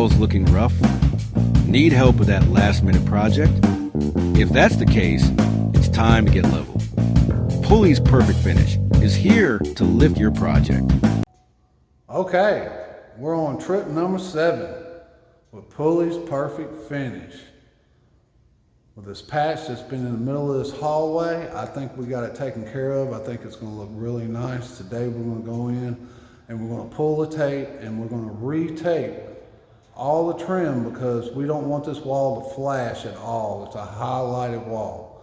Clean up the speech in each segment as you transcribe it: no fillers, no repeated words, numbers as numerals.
walls looking rough? Need help with that last minute project? If that's the case, it's time to get level. Pulley's Perfect Finish is here to lift your project. Okay, we're on trip number 7 with Pulley's Perfect Finish. With this patch that's been in the middle of this hallway, I think we got it taken care of. I think it's going to look really nice. Today we're going to go in and we're going to pull the tape and we're going to re-tape all the trim because we don't want this wall to flash at all. It's a highlighted wall.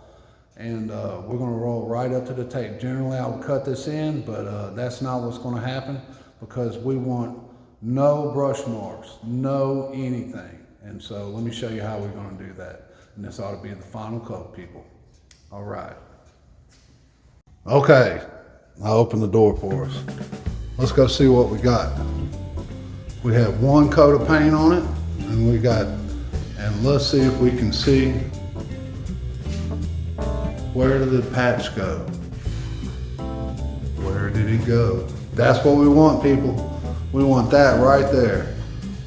And we're going to roll right up to the tape. Generally I would cut this in, but that's not what's going to happen because we want no brush marks, no anything. And so let me show you how we're going to do that. And this ought to be the final coat, people. All right. Okay, I'll open the door for us. Let's go see what we got. We have one coat of paint on it, and let's see if we can see where did the patch go? Where did it go? That's what we want, people. We want that right there.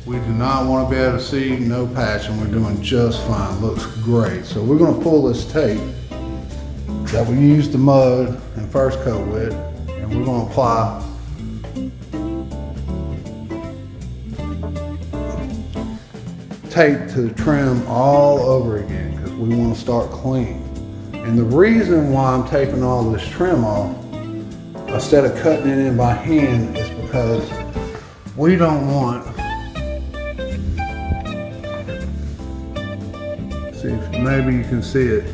We do not want to be able to see no patch, and we're doing just fine. Looks great. So we're going to pull this tape that we used the mud and first coat with, and we're going to apply tape to the trim all over again because we want to start clean. And the reason why I'm taping all this trim off instead of cutting it in by hand is because we don't want, see if maybe you can see it,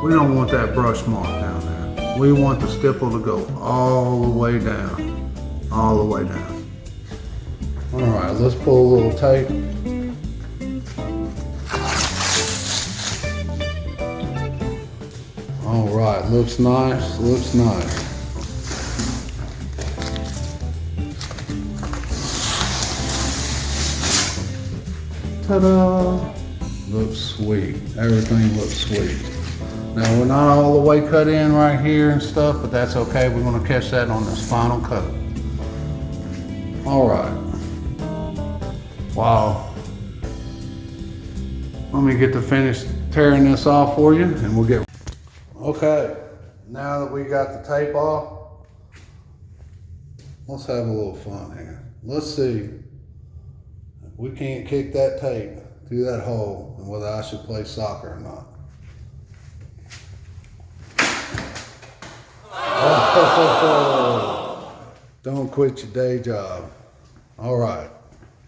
we don't want that brush mark down there. We want the stipple to go all the way down, all the way down. All right, let's pull a little tape. All right, looks nice, looks nice. Ta-da! Looks sweet, everything looks sweet. Now we're not all the way cut in right here and stuff, but that's okay. We're gonna catch that on this final coat. All right. Wow. Let me get to finish tearing this off for you and we'll get. Okay, now that we got the tape off, let's have a little fun here. Let's see if we can't kick that tape through that hole and whether I should play soccer or not. Oh, don't quit your day job. All right.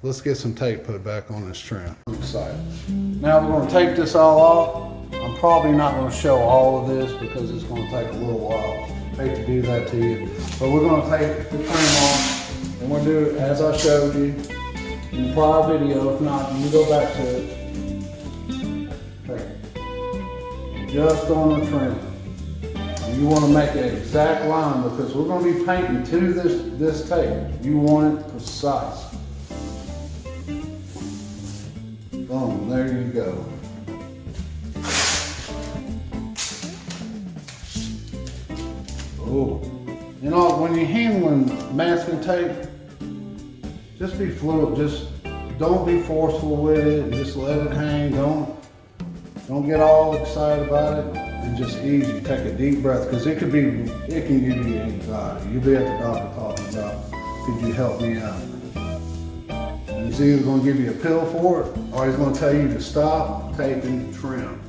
Let's get some tape put back on this trim. I'm excited. Now we're going to tape this all off. I'm probably not going to show all of this because it's going to take a little while. I hate to do that to you. But we're going to take the trim off and we'll do it as I showed you in the prior video. If not, you can go back to it. Okay. Just on the trim. You want to make an exact line because we're going to be painting to this tape. You want it precise. Boom, there you go. Oh, you know, when you're handling masking tape, just be fluid. Just don't be forceful with it. Just let it hang. Don't get all excited about it. And just easy. Take a deep breath because it can give you anxiety. You'll be at the doctor talking about, could you help me out? He's either going to give you a pill for it, or he's going to tell you to stop, tape, and trim.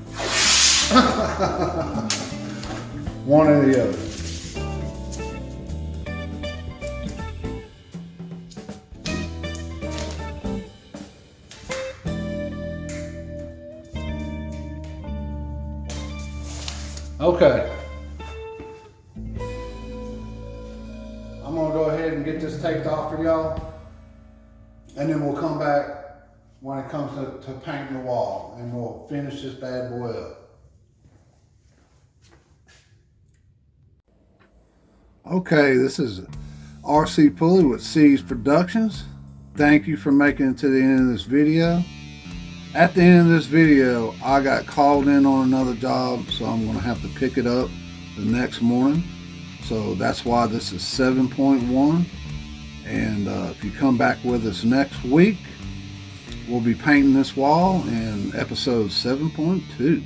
One or the other. Okay. I'm going to go ahead and get this taped off for y'all. And then we'll come back when it comes to painting the wall and we'll finish this bad boy up. Okay, this is RC Pulley with SeazProductions. Thank you for making it to the end of this video. At the end of this video, I got called in on another job, so I'm going to have to pick it up the next morning. So that's why this is 7.1. And if you come back with us next week, we'll be painting this wall in episode 7.2.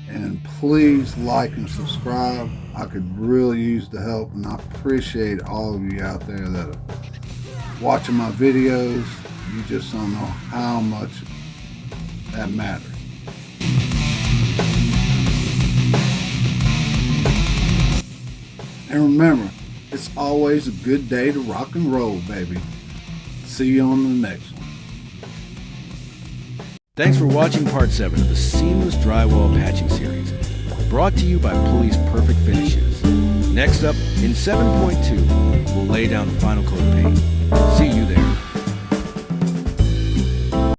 And please like and subscribe. I could really use the help, and I appreciate all of you out there that are watching my videos. You just don't know how much that matters. And remember, it's always a good day to rock and roll, baby. See you on the next one. Thanks for watching part 7 of the Seamless Drywall Patching Series, brought to you by Pulley's Perfect Finishes. Next up, in 7.2, we'll lay down the final coat of paint. See you there.